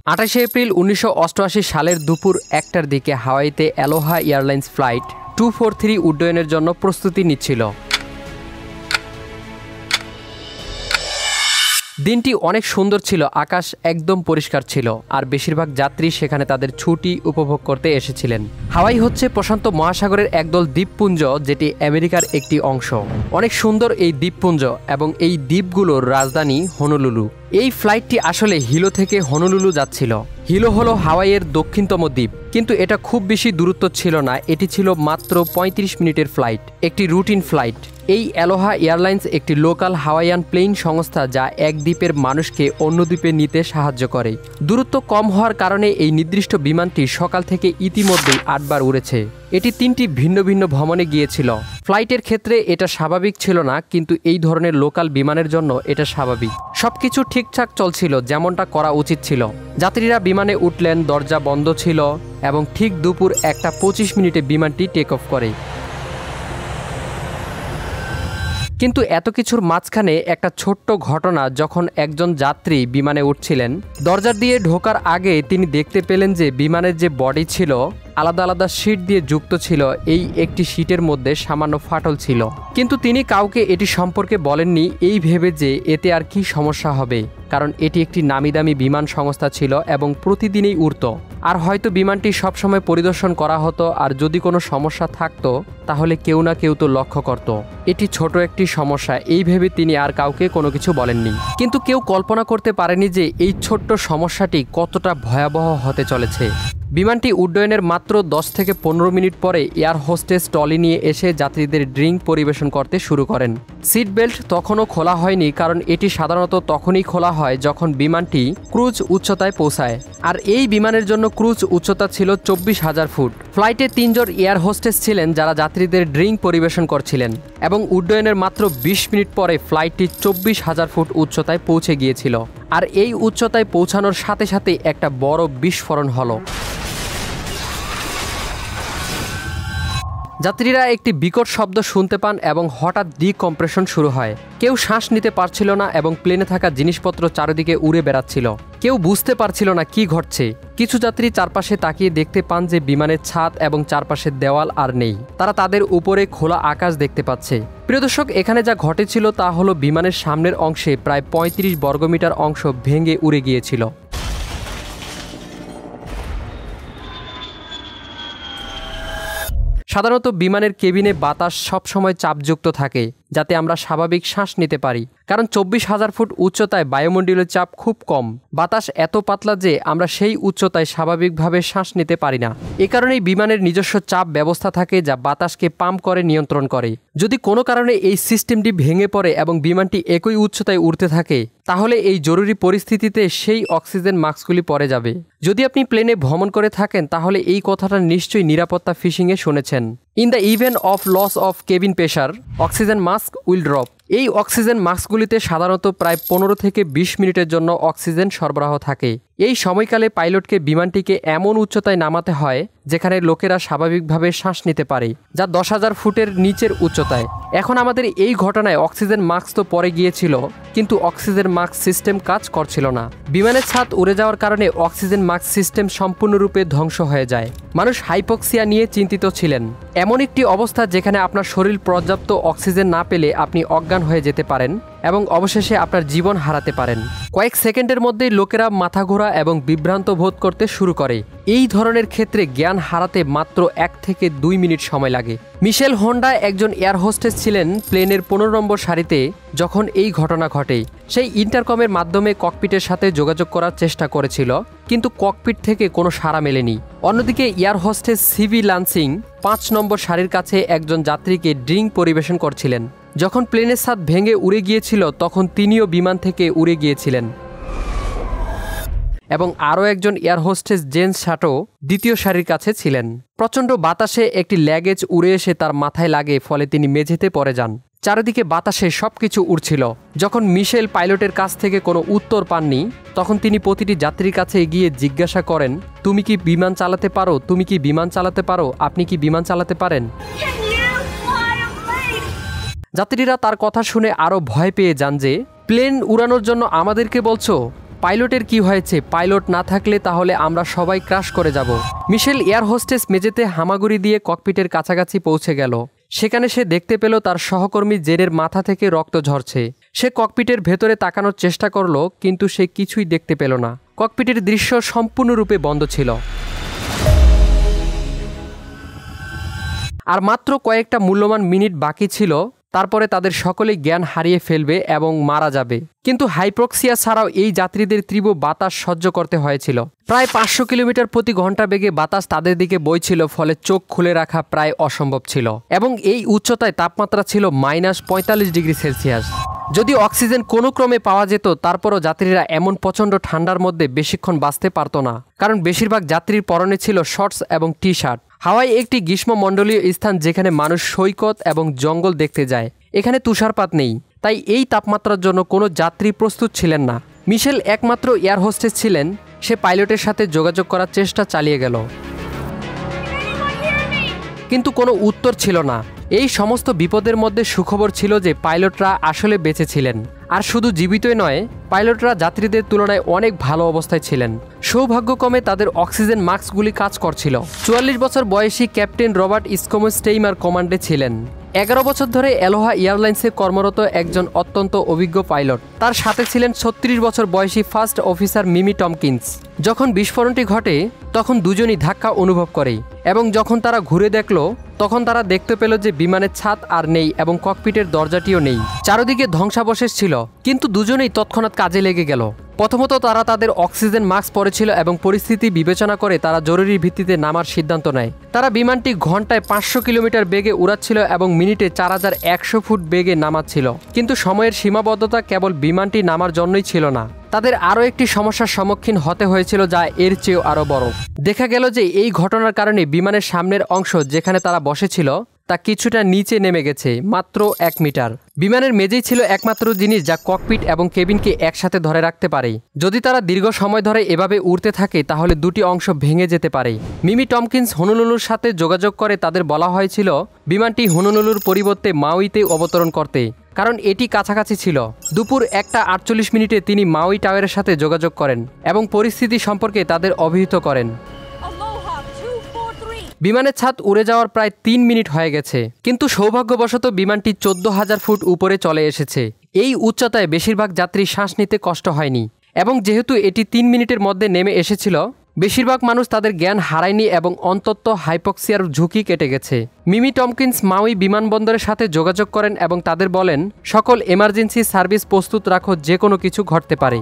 28 April 1988 সালের দুপুর 1টার দিকে হাওয়াইতে অ্যালোহা এয়ারলাইন্স ফ্লাইট 243 উড্ডয়নের জন্য প্রস্তুতি নিচ্ছিল। দিনটি অনেক সুন্দর ছিল, আকাশ একদম পরিষ্কার ছিল, আর বেশিরভাগ যাত্রী সেখানে তাদের ছুটি উপভোগ করতে এসেছিলেন। হাওয়াই হচ্ছে প্রশান্ত মহাসাগরের একদল দ্বীপপুঞ্জ, যেটি আমেরিকার একটি অংশ। অনেক সুন্দর এই দ্বীপপুঞ্জ এবং এই দ্বীপগুলোর রাজধানী হনুলুলু। এই ফ্লাইটটি আসলে হিলো থেকে হনুলুলু যাচ্ছিল। হিলো হলো হাওয়াইয়ের দক্ষিণতম দ্বীপ, কিন্তু এটা খুব বেশি দূরত্ব ছিল না। এটি ছিল মাত্র 35 মিনিটের ফ্লাইট, একটি রুটিন ফ্লাইট। এই অ্যালোহা এয়ারলাইন্স একটি লোকাল হাওয়াইয়ান প্লেন সংস্থা, যা এক দ্বীপের মানুষকে অন্য দ্বীপে নিতে সাহায্য করে। দূরত্ব কম হওয়ার কারণে এই নির্দিষ্ট বিমানটি সকাল থেকে ইতিমধ্যেই 8 বার উড়েছে। এটি 3টি ভিন্ন ভিন্ন ভ্রমণে গিয়েছিল। ফ্লাইটের ক্ষেত্রে এটা স্বাভাবিক ছিল না, কিন্তু এই ধরনের লোকাল বিমানের জন্য এটা স্বাভাবিক। সবকিছু ঠিকঠাক চলছিল, যেমনটা করা উচিত ছিল। যাত্রীরা বিমানে উঠলেন, দরজা বন্ধ ছিল এবং ঠিক দুপুর 1:25 মিনিটে বিমানটি টেক অফ করে। কিন্তু এত কিছুর মাঝখানে একটা ছোট্ট ঘটনা। যখন একজন যাত্রী বিমানে উঠছিলেন, দরজার দিয়ে ঢোকার আগে তিনি দেখতে পেলেন যে বিমানের যে বডি ছিল আলাদা আলাদা শীট দিয়ে যুক্ত ছিল। এই একটি শীটের মধ্যে সামান্য ফাটল ছিল, কিন্তু তিনি কাউকে এটি সম্পর্কে বলেননি, এই ভেবে যে এতে আর কি সমস্যা হবে, কারণ এটি একটি নামিদামি বিমান সংস্থা ছিল এবং প্রতিদিনই উড়ত। আর হয়তো বিমানটি সবসময় পরিদর্শন করা হতো, আর যদি কোনো সমস্যা থাকতো তাহলে কেউ না কেউ তো লক্ষ্য করত। এটি ছোট একটি সমস্যা, এই ভেবে তিনি আর কাউকে কোনো কিছু বলেননি। কিন্তু কেউ কল্পনা করতে পারেনি যে এই ছোট্ট সমস্যাটি কতটা ভয়াবহ হতে চলেছে। বিমানটি উড্ডয়নের মাত্র 10 থেকে 15 মিনিট পরে এয়ার হোস্টেস ট্রলি নিয়ে এসে যাত্রীদের ড্রিঙ্ক পরিবেশন করতে শুরু করেন। সিট বেল্ট তখনও খোলা হয়নি, কারণ এটি সাধারণত তখনই খোলা হয় যখন বিমানটি ক্রুজ উচ্চতায় পৌঁছায়, আর এই বিমানের জন্য ক্রুজ উচ্চতা ছিল 24,000 ফুট। ফ্লাইটে 3 জন এয়ার হোস্টেস ছিলেন যারা যাত্রীদের ড্রিঙ্ক পরিবেশন করছিলেন, এবং উড্ডয়নের মাত্র 20 মিনিট পরে ফ্লাইটটি 24,000 ফুট উচ্চতায় পৌঁছে গিয়েছিল। আর এই উচ্চতায় পৌঁছানোর সাথে সাথে একটা বড় বিস্ফোরণ হলো। যাত্রীরা একটি বিকট শব্দ শুনতে পান এবং হঠাৎ ডিকম্প্রেশন শুরু হয়। কেউ শ্বাস নিতে পারছিল না এবং প্লেনে থাকা জিনিসপত্র চারিদিকে উড়ে বেড়াচ্ছিল। কেউ বুঝতে পারছিল না কি ঘটছে। কিছু যাত্রী চারপাশে তাকিয়ে দেখতে পান যে বিমানের ছাদ এবং চারপাশের দেওয়াল আর নেই। তারা তাদের উপরে খোলা আকাশ দেখতে পাচ্ছে। প্রিয় দর্শক, এখানে যা ঘটেছিল তা হলো বিমানের সামনের অংশে প্রায় 35 বর্গমিটার অংশ ভেঙে উড়ে গিয়েছিল। সাধারণত বিমানের কেবিনে বাতাস সবসময় চাপযুক্ত থাকে, যাতে আমরা স্বাভাবিক শ্বাস নিতে পারি, কারণ 24,000 ফুট উচ্চতায় বায়ুমণ্ডলীয় চাপ খুব কম। বাতাস এত পাতলা যে আমরা সেই উচ্চতায় স্বাভাবিকভাবে শ্বাস নিতে পারি না। এ কারণেই বিমানের নিজস্ব চাপ ব্যবস্থা থাকে, যা বাতাসকে পাম্প করে নিয়ন্ত্রণ করে। যদি কোনো কারণে এই সিস্টেমটি ভেঙে পড়ে এবং বিমানটি একই উচ্চতায় উড়তে থাকে, তাহলে এই জরুরি পরিস্থিতিতে সেই অক্সিজেন মাস্কগুলি পড়ে যাবে। যদি আপনি প্লেনে ভ্রমণ করে থাকেন, তাহলে এই কথাটা নিশ্চয়ই নিরাপত্তা ফিশিংয়ে শুনেছেন। In the event of loss of cabin pressure, oxygen mask will drop. এই অক্সিজেন মাস্কগুলিতে সাধারণত প্রায় 15 থেকে 20 মিনিটের জন্য অক্সিজেন সরবরাহ থাকে। এই সময়কালে পাইলটকে বিমানটিকে এমন উচ্চতায় নামাতে হয় যেখানে লোকেরা স্বাভাবিকভাবে শ্বাস নিতে পারে, যা 10,000 ফুটের নিচের উচ্চতায়। এখন আমাদের এই ঘটনায় অক্সিজেন মাস্ক তো পরে গিয়েছিল, কিন্তু অক্সিজেন মাস্ক সিস্টেম কাজ করছিল না। বিমানের ছাদ উড়ে যাওয়ার কারণে অক্সিজেন মাস্ক সিস্টেম সম্পূর্ণরূপে ধ্বংস হয়ে যায়। মানুষ হাইপক্সিয়া নিয়ে চিন্তিত ছিলেন। এমন একটি অবস্থা যেখানে আপনার শরীর পর্যাপ্ত অক্সিজেন না পেলে আপনি অজ্ঞান হয়ে যেতে পারেন এবং অবশেষে আপনার জীবন হারাতে পারেন। কয়েক সেকেন্ডের মধ্যেই লোকেরা মাথা ঘোরা এবং বিভ্রান্ত বোধ করতে শুরু করে। এই ধরনের ক্ষেত্রে জ্ঞান হারাতে মাত্র 1 থেকে 2 মিনিট সময় লাগে। মিশেল হোন্ডা একজন এয়ার হোস্টেস ছিলেন প্লেনের 15 নম্বর সারিতে যখন এই ঘটনা ঘটে। সেই ইন্টারকমের মাধ্যমে ককপিটের সাথে যোগাযোগ করার চেষ্টা করেছিল, কিন্তু ককপিট থেকে কোনো সাড়া মেলেনি। অন্যদিকে এয়ার হোস্টেস সিভি লান্সিং 5 নম্বর সারির কাছে একজন যাত্রীকে ড্রিঙ্ক পরিবেশন করছিলেন। যখন প্লেনের ছাদ ভেঙে উড়ে গিয়েছিল, তখন তিনিও বিমান থেকে উড়ে গিয়েছিলেন। এবং আরও একজন এয়ার হোস্টেস জেন শাটো দ্বিতীয় সারির কাছে ছিলেন। প্রচণ্ড বাতাসে একটি ল্যাগেজ উড়ে এসে তার মাথায় লাগে, ফলে তিনি মেঝেতে পড়ে যান। চারিদিকে বাতাসে সবকিছু উড়ছিল। যখন মিশেল পাইলটের কাছ থেকে কোনো উত্তর পাননি, তখন তিনি প্রতিটি যাত্রীর কাছে গিয়ে জিজ্ঞাসা করেন, তুমি কি বিমান চালাতে পারো? তুমি কি বিমান চালাতে পারো? আপনি কি বিমান চালাতে পারেন? যাত্রীরা তার কথা শুনে আরও ভয় পেয়ে যান যে, প্লেন উড়ানোর জন্য আমাদেরকে বলছো? পাইলটের কি হয়েছে? পাইলট না থাকলে তাহলে আমরা সবাই ক্র্যাশ করে যাব। মিশেল এয়ার হোস্টেস মেঝেতে হামাগুড়ি দিয়ে ককপিটের কাছাকাছি পৌঁছে গেল। সেখানে সে দেখতে পেল তার সহকর্মী জেরের মাথা থেকে রক্ত ঝরছে। সে ককপিটের ভেতরে তাকানোর চেষ্টা করলো, কিন্তু সে কিছুই দেখতে পেল না। ককপিটের দৃশ্য সম্পূর্ণরূপে বন্ধ ছিল। আর মাত্র কয়েকটা মূল্যবান মিনিট বাকি ছিল, তারপরে তাদের সকলেই জ্ঞান হারিয়ে ফেলবে এবং মারা যাবে। কিন্তু হাইপ্রক্সিয়া ছাড়াও এই যাত্রীদের তীব্র বাতাস সহ্য করতে হয়েছিল। প্রায় 500 কিলোমিটার প্রতি ঘন্টা বেগে বাতাস তাদের দিকে বইছিল, ফলে চোখ খুলে রাখা প্রায় অসম্ভব ছিল। এবং এই উচ্চতায় তাপমাত্রা ছিল -45 ডিগ্রি সেলসিয়াস। যদি অক্সিজেন কোনো ক্রমে পাওয়া যেত, তারপরও যাত্রীরা এমন প্রচণ্ড ঠান্ডার মধ্যে বেশিক্ষণ বাঁচতে পারত না, কারণ বেশিরভাগ যাত্রীর পরনে ছিল শর্টস এবং টি শার্ট। হাওয়াই একটি গ্রীষ্মমণ্ডলীয় স্থান যেখানে মানুষ সৈকত এবং জঙ্গল দেখতে যায়। এখানে তুষারপাত নেই, তাই এই তাপমাত্রার জন্য কোনো যাত্রী প্রস্তুত ছিলেন না। মিশেল একমাত্র এয়ার হোস্টেস ছিলেন। সে পাইলটের সাথে যোগাযোগ করার চেষ্টা চালিয়ে গেল, কিন্তু কোনো উত্তর ছিল না। এই সমস্ত বিপদের মধ্যে সুখবর ছিল যে পাইলটরা আসলে বেঁচে ছিলেন। আর শুধু জীবিতই নয়, পাইলটরা যাত্রীদের তুলনায় অনেক ভালো অবস্থায় ছিলেন। সৌভাগ্যক্রমে তাদের অক্সিজেন মাস্কগুলি কাজ করছিল। 44 বছর বয়সী ক্যাপ্টেন রবার্ট স্কোমস্টেইমার কমান্ডে ছিলেন। 11 বছর ধরে অ্যালোহা এয়ারলাইন্সে কর্মরত একজন অত্যন্ত অভিজ্ঞ পাইলট। তার সাথে ছিলেন 36 বছর বয়সী ফার্স্ট অফিসার মিমি টমকিন্স। যখন বিস্ফোরণটি ঘটে, তখন দুজনই ধাক্কা অনুভব করে, এবং যখন তারা ঘুরে দেখল, তখন তারা দেখতে পেল যে বিমানের ছাদ আর নেই এবং ককপিটের দরজাটিও নেই। চারদিকে ধ্বংসাবশেষ ছিল, কিন্তু দুজনেই তৎক্ষণাৎ কাজে লেগে গেল। প্রথমত তারা তাদের অক্সিজেন মাস্ক পরেছিল এবং পরিস্থিতি বিবেচনা করে তারা জরুরি ভিত্তিতে নামার সিদ্ধান্ত নেয়। তারা বিমানটি ঘন্টায় 500 কিলোমিটার বেগে উড়াচ্ছিল এবং মিনিটে 4100 ফুট বেগে নামাচ্ছিল। কিন্তু সময়ের সীমাবদ্ধতা কেবল বিমানটি নামার জন্যই ছিল না, তাদের আরও একটি সমস্যার সম্মুখীন হতে হয়েছিল যা এর চেয়েও আরও বড়। দেখা গেল যে এই ঘটনার কারণে বিমানের সামনের অংশ যেখানে তারা বসেছিল তা কিছুটা নিচে নেমে গেছে, মাত্র 1 মিটার। বিমানের মেঝেই ছিল একমাত্র জিনিস যা ককপিট এবং কেবিনকে একসাথে ধরে রাখতে পারে। যদি তারা দীর্ঘ সময় ধরে এভাবে উড়তে থাকে, তাহলে দুটি অংশ ভেঙে যেতে পারে। মিমি টমকিন্স হনুলুলুর সাথে যোগাযোগ করে তাদের বলা হয়েছিল বিমানটি হনুলুলুর পরিবর্তে মাউইতে অবতরণ করতে, কারণ এটি কাছাকাছি ছিল। দুপুর 1:48 মিনিটে তিনি মাউই টাওয়ারের সাথে যোগাযোগ করেন এবং পরিস্থিতি সম্পর্কে তাদের অবহিত করেন। বিমানের ছাদ উড়ে যাওয়ার প্রায় 3 মিনিট হয়ে গেছে, কিন্তু সৌভাগ্যবশত বিমানটি 14,000 ফুট উপরে চলে এসেছে। এই উচ্চতায় বেশিরভাগ যাত্রী শ্বাস নিতে কষ্ট হয়নি, এবং যেহেতু এটি 3 মিনিটের মধ্যে নেমে এসেছিল, বেশিরভাগ মানুষ তাদের জ্ঞান হারায়নি এবং অন্তত হাইপক্সিয়ার ঝুঁকি কেটে গেছে। মিমি টমকিন্স মাউই বিমানবন্দরের সাথে যোগাযোগ করেন এবং তাদের বলেন, সকল এমার্জেন্সি সার্ভিস প্রস্তুত রাখো, যে কোনো কিছু ঘটতে পারে।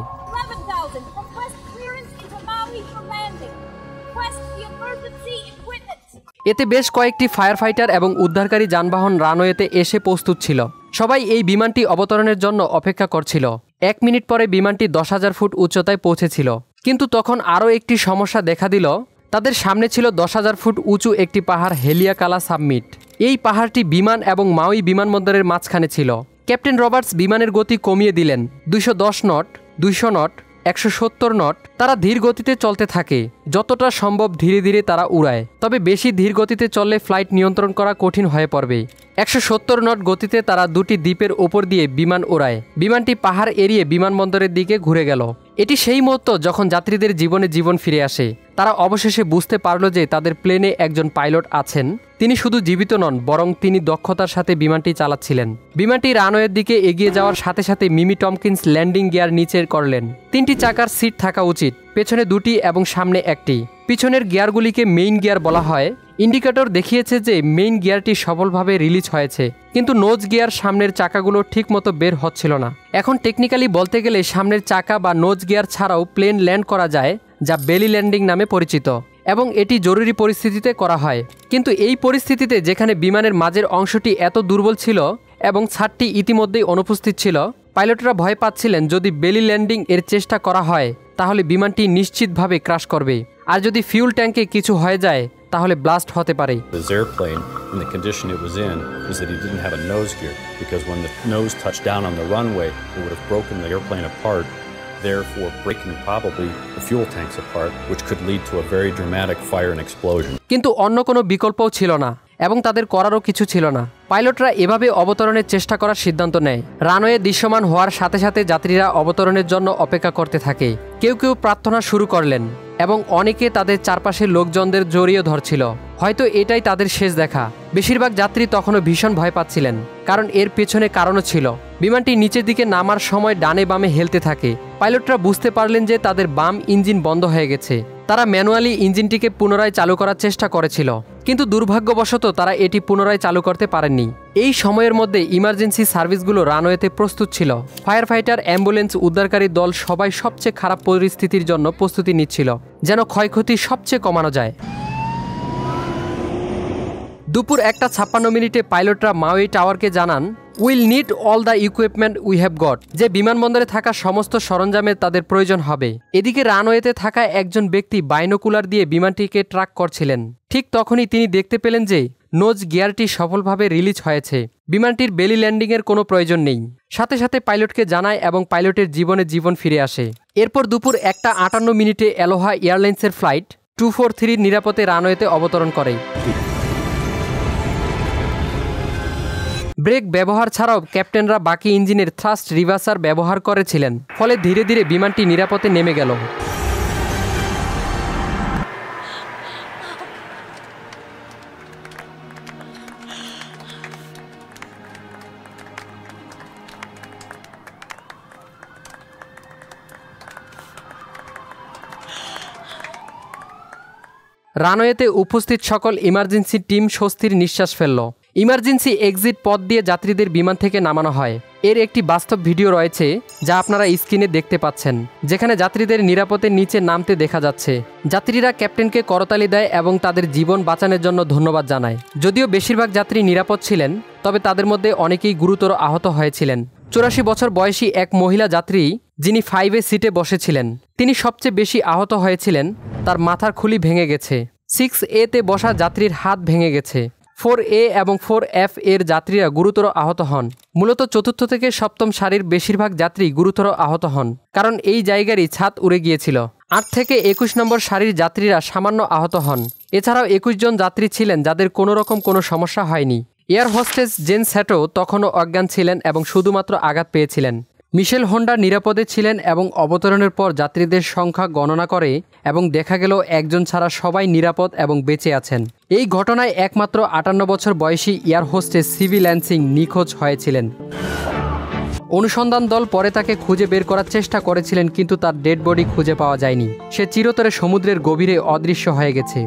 এতে বেশ কয়েকটি ফায়ার ফাইটার এবং উদ্ধারকারী যানবাহন রানওয়েতে এসে প্রস্তুত ছিল। সবাই এই বিমানটি অবতরণের জন্য অপেক্ষা করছিল। 1 মিনিট পরে বিমানটি 10,000 ফুট উচ্চতায় পৌঁছেছিল, কিন্তু তখন আরও একটি সমস্যা দেখা দিল। তাদের সামনে ছিল 10,000 ফুট উঁচু একটি পাহাড়, হেলিয়াকালা সাবমিট। এই পাহাড়টি বিমান এবং মাউই বিমানবন্দরের মাঝখানে ছিল। ক্যাপ্টেন রবার্টস বিমানের গতি কমিয়ে দিলেন 210 নট, 200 নট, 170 নট। তারা ধীর গতিতে চলতে থাকে, যতটা সম্ভব ধীরে ধীরে তারা উড়ায়। তবে বেশি ধীর গতিতে চললে ফ্লাইট নিয়ন্ত্রণ করা কঠিন হয়ে পড়বে। 170 নট গতিতে তারা দুটি দ্বীপের ওপর দিয়ে বিমান ওড়ায়। বিমানটি পাহাড় এড়িয়ে বিমানবন্দরের দিকে ঘুরে গেল। এটি সেই মুহূর্ত যখন যাত্রীদের জীবনে জীবন ফিরে আসে। তারা অবশেষে বুঝতে পারল যে তাদের প্লেনে একজন পাইলট আছেন। তিনি শুধু জীবিত নন, বরং তিনি দক্ষতার সাথে বিমানটি চালাচ্ছিলেন। বিমানটি রানওয়ের দিকে এগিয়ে যাওয়ার সাথে সাথে মিমি টমকিন্স ল্যান্ডিং গিয়ার নিচে করলেন। 3টি চাকার সিট থাকা উচিত, পেছনে 2টি এবং সামনে 1টি। পিছনের গিয়ারগুলিকে মেইন গিয়ার বলা হয়। ইন্ডিকেটর দেখিয়েছে যে মেইন গিয়ারটি সফলভাবে রিলিজ হয়েছে, কিন্তু নোজ গিয়ার সামনের চাকাগুলো ঠিকমতো বের হচ্ছিল না। এখন টেকনিক্যালি বলতে গেলে সামনের চাকা বা নোজ গিয়ার ছাড়াও প্লেন ল্যান্ড করা যায়, যা বেলি ল্যান্ডিং নামে পরিচিত, এবং এটি জরুরি পরিস্থিতিতে করা হয়। কিন্তু এই পরিস্থিতিতে যেখানে বিমানের মাঝের অংশটি এত দুর্বল ছিল এবং ছাদটি ইতিমধ্যেই অনুপস্থিত ছিল, পাইলটরা ভয় পাচ্ছিলেন যদি বেলি ল্যান্ডিং এর চেষ্টা করা হয় তাহলে বিমানটি নিশ্চিতভাবে ক্র্যাশ করবে, আর যদি ফিউল ট্যাঙ্কে কিছু হয়ে যায় তাহলে ব্লাস্ট হতে পারে। This airplane, in the condition it was in, was that he didn't have a nose gear, because when the nose touched down on the runway, it would have broken the airplane apart, therefore breaking probably the fuel tanks apart, which could lead to a very dramatic fire and explosion. কিন্তু অন্য কোনো বিকল্পও ছিল না। এবং তাদের করারও কিছু ছিল না। পাইলটরা এভাবে অবতরণের চেষ্টা করার সিদ্ধান্ত নেয়। রানওয়ে দৃশ্যমান হওয়ার সাথে সাথে যাত্রীরা অবতরণের জন্য অপেক্ষা করতে থাকে। কেউ কেউ প্রার্থনা শুরু করলেন এবং অনেকে তাদের চারপাশের লোকজনদের জড়িয়ে ধরছিল। হয়তো এটাই তাদের শেষ দেখা। বেশিরভাগ যাত্রী তখনও ভীষণ ভয় পাচ্ছিলেন, কারণ এর পেছনে কারণও ছিল। বিমানটি নিচের দিকে নামার সময় ডানে বামে হেলতে থাকে। পাইলটরা বুঝতে পারলেন যে তাদের বাম ইঞ্জিন বন্ধ হয়ে গেছে। তারা ম্যানুয়ালি ইঞ্জিনটিকে পুনরায় চালু করার চেষ্টা করেছিল, কিন্তু দুর্ভাগ্যবশত তারা এটি পুনরায় চালু করতে পারেননি। এই সময়ের মধ্যে ইমার্জেন্সি সার্ভিসগুলো রানওয়েতে প্রস্তুত ছিল। ফায়ার ফাইটার, অ্যাম্বুলেন্স, উদ্ধারকারী দল সবাই সবচেয়ে খারাপ পরিস্থিতির জন্য প্রস্তুতি নিচ্ছিল, যেন ক্ষয়ক্ষতি সবচেয়ে কমানো যায়। দুপুর 1:56 পাইলটরা মাউই টাওয়ারকে জানান, will need all the equipment we have got, যে বিমানবন্দরে থাকা সমস্ত সরঞ্জামের তাদের প্রয়োজন হবে। এদিকে রানওয়েতে থাকা একজন ব্যক্তি বাইনোকুলার দিয়ে বিমানটিকে ট্র্যাক করছিলেন। ঠিক তখনই তিনি দেখতে পেলেন যে নোজ গিয়ারটি সফলভাবে রিলিজ হয়েছে। বিমানটির বেলি ল্যান্ডিংয়ের কোনো প্রয়োজন নেই। সাথে সাথে পাইলটকে জানায় এবং পাইলটের জীবন ফিরে আসে। এরপর দুপুর 1:58 অ্যালোহা এয়ারলাইন্সের ফ্লাইট 243 নিরাপদে রানওয়েতে অবতরণ করে। ব্রেক ব্যবহার ছাড়াও ক্যাপ্টেনরা বাকি ইঞ্জিনের থ্রাস্ট রিভার্সার ব্যবহার করেছিলেন, ফলে ধীরে ধীরে বিমানটি নিরাপদে নেমে গেল। রানওয়েতে উপস্থিত সকল ইমার্জেন্সি টিম স্বস্তির নিঃশ্বাস ফেলল। ইমার্জেন্সি এক্সিট পথ দিয়ে যাত্রীদের বিমান থেকে নামানো হয়। এর একটি বাস্তব ভিডিও রয়েছে, যা আপনারা স্ক্রিনে দেখতে পাচ্ছেন, যেখানে যাত্রীদের নিরাপদে নিচে নামতে দেখা যাচ্ছে। যাত্রীরা ক্যাপ্টেনকে করতালি দেয় এবং তাদের জীবন বাঁচানোর জন্য ধন্যবাদ জানায়। যদিও বেশিরভাগ যাত্রী নিরাপদ ছিলেন, তবে তাদের মধ্যে অনেকেই গুরুতর আহত হয়েছিলেন। 84 বছর বয়সী এক মহিলা যাত্রী, যিনি 5A সিটে বসেছিলেন, তিনি সবচেয়ে বেশি আহত হয়েছিলেন। তার মাথার খুলি ভেঙে গেছে। 6A-তে বসা যাত্রীর হাত ভেঙে গেছে। 4A এবং 4F এর যাত্রীরা গুরুতর আহত হন। মূলত 4র্থ থেকে 7ম সারির বেশিরভাগ যাত্রী গুরুতর আহত হন, কারণ এই জায়গারই ছাদ উড়ে গিয়েছিল। 8 থেকে 21 নম্বর সারির যাত্রীরা সামান্য আহত হন। এছাড়াও 21 জন যাত্রী ছিলেন যাদের কোনোরকম কোনো সমস্যা হয়নি। এয়ার হোস্টেস জেন স্যাটো তখনও অজ্ঞান ছিলেন এবং শুধুমাত্র আঘাত পেয়েছিলেন। মিশেল হোন্ডা নিরাপদে ছিলেন এবং অবতরণের পর যাত্রীদের সংখ্যা গণনা করে এবং দেখা গেল একজন ছাড়া সবাই নিরাপদ এবং বেঁচে আছেন। এই ঘটনায় একমাত্র 58 বছর বয়সী এয়ার হোস্টেস সিভি ল্যান্সিং নিখোঁজ হয়েছিলেন। অনুসন্ধান দল পরে তাকে খুঁজে বের করার চেষ্টা করেছিলেন, কিন্তু তার ডেড বডি খুঁজে পাওয়া যায়নি। সে চিরতরে সমুদ্রের গভীরে অদৃশ্য হয়ে গেছে।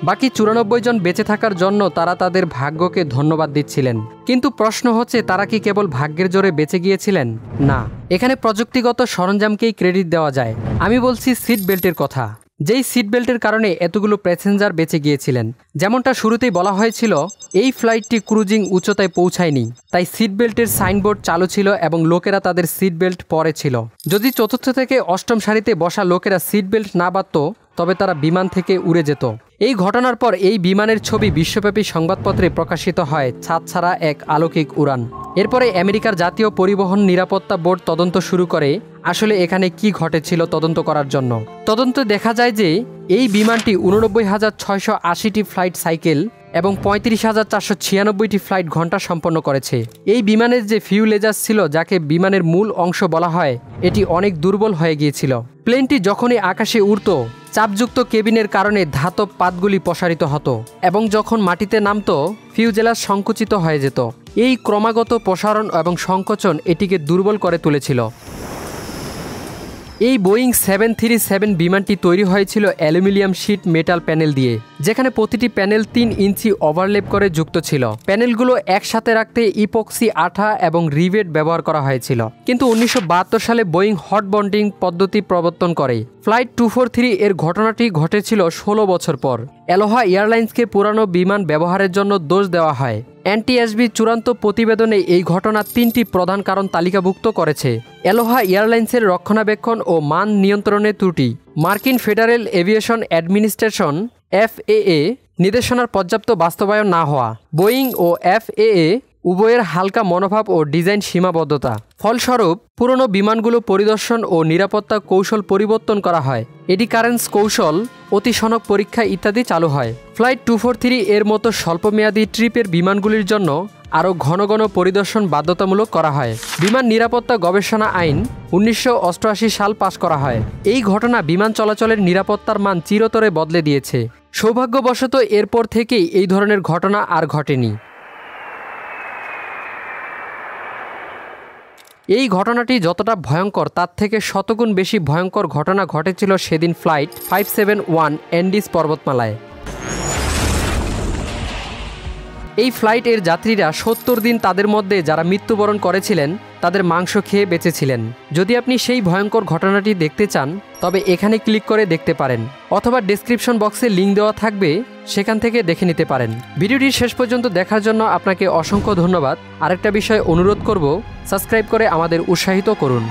বাকি 94 জন বেঁচে থাকার জন্য তারা তাদের ভাগ্যকে ধন্যবাদ দিচ্ছিলেন। কিন্তু প্রশ্ন হচ্ছে, তারা কি কেবল ভাগ্যের জোরে বেঁচে গিয়েছিলেন? না, এখানে প্রযুক্তিগত সরঞ্জামকেই ক্রেডিট দেওয়া যায়। আমি বলছি সিট বেল্টের কথা, যেই সিট বেল্টের কারণে এতগুলো প্যাসেঞ্জার বেঁচে গিয়েছিলেন। যেমনটা শুরুতেই বলা হয়েছিল, এই ফ্লাইটটি ক্রুজিং উচ্চতায় পৌঁছায়নি, তাই সিট বেল্টের সাইনবোর্ড চালু ছিল এবং লোকেরা তাদের সিট বেল্ট পরেছিল। যদি 4র্থ থেকে 8ম সারিতে বসা লোকেরা সিট বেল্ট না বাঁধত, তবে তারা বিমান থেকে উড়ে যেত। এই ঘটনার পর এই বিমানের ছবি বিশ্বব্যাপী সংবাদপত্রে প্রকাশিত হয়, ছাদ ছাড়া এক অলৌকিক উড়ান। এরপরে আমেরিকার জাতীয় পরিবহন নিরাপত্তা বোর্ড তদন্ত শুরু করে আসলে এখানে কি ঘটেছিল তদন্ত করার জন্য। তদন্তে দেখা যায় যে এই বিমানটি 89,680টি ফ্লাইট সাইকেল এবং 35,496টি ফ্লাইট ঘন্টা সম্পন্ন করেছে। এই বিমানের যে ফিউলেজাস ছিল, যাকে বিমানের মূল অংশ বলা হয়, এটি অনেক দুর্বল হয়ে গিয়েছিল। প্লেনটি যখনই আকাশে উড়ত, চাপযুক্ত কেবিনের কারণে ধাতব পাতগুলি প্রসারিত হতো এবং যখন মাটিতে নামত, ফিউজেলাস সংকুচিত হয়ে যেত। এই ক্রমাগত প্রসারণ এবং সংকোচন এটিকে দুর্বল করে তুলেছিল। এই বোয়িং 737 বিমানটি তৈরি হয়েছিল অ্যালুমিনিয়াম শীট মেটাল প্যানেল দিয়ে, যেখানে প্রতিটি প্যানেল 3 ইঞ্চি ওভারলেপ করে যুক্ত ছিল। প্যানেলগুলো একসাথে রাখতে ইপক্সি আঠা এবং রিভেট ব্যবহার করা হয়েছিল। কিন্তু 1972 সালে বোয়িং হট বন্ডিং পদ্ধতি প্রবর্তন করে। ফ্লাইট 243 এর ঘটনাটি ঘটেছিল 16 বছর পর। অ্যালোহা এয়ারলাইন্সকে পুরানো বিমান ব্যবহারের জন্য দোষ দেওয়া হয়। এনটিএসবি চূড়ান্ত প্রতিবেদনে এই ঘটনা 3টি প্রধান কারণ তালিকাভুক্ত করেছে: অ্যালোহা এয়ারলাইন্সের রক্ষণাবেক্ষণ ও মান নিয়ন্ত্রণের ত্রুটি, মার্কিন ফেডারেল এভিয়েশন অ্যাডমিনিস্ট্রেশন FAA নির্দেশনার পর্যাপ্ত বাস্তবায়ন না হওয়া, বোয়িং ও FAA উভয়ের হালকা মনোভাব ও ডিজাইন সীমাবদ্ধতা। ফলস্বরূপ পুরনো বিমানগুলো পরিদর্শন ও নিরাপত্তা কৌশল পরিবর্তন করা হয়। এডিকারেন্স কৌশল, অতিসনক পরীক্ষা ইত্যাদি চালু হয়। ফ্লাইট 243 এর মতো স্বল্পমেয়াদী ট্রিপের বিমানগুলির জন্য আরও ঘন ঘন পরিদর্শন বাধ্যতামূলক করা হয়। বিমান নিরাপত্তা গবেষণা আইন 1988 সাল পাশ করা হয়। এই ঘটনা বিমান চলাচলের নিরাপত্তার মান চিরতরে বদলে দিয়েছে। সৌভাগ্যবশত এরপর থেকেই এই ধরনের ঘটনা আর ঘটেনি। এই ঘটনাটি যতটা ভয়ঙ্কর তার থেকে শতগুণ বেশি ভয়ঙ্কর ঘটনা ঘটেছিল সেদিন ফ্লাইট 571 অ্যান্ডিজ পর্বতমালায়। এই ফ্লাইটের যাত্রীরা 70 দিন তাদের মধ্যে যারা মৃত্যুবরণ করেছিলেন তাদের মাংস খেয়ে বেঁচেছিলেন। যদি আপনি সেই ভয়ঙ্কর ঘটনাটি দেখতে চান তবে এখানে ক্লিক করে দেখতে পারেন, অথবা ডেসক্রিপশন বক্সে লিঙ্ক দেওয়া থাকবে, সেখান থেকে দেখে নিতে পারেন। ভিডিওটি শেষ পর্যন্ত দেখার জন্য আপনাকে অসংখ্য ধন্যবাদ। আরেকটা বিষয় অনুরোধ করব, সাবস্ক্রাইব করে আমাদের উৎসাহিত করুন।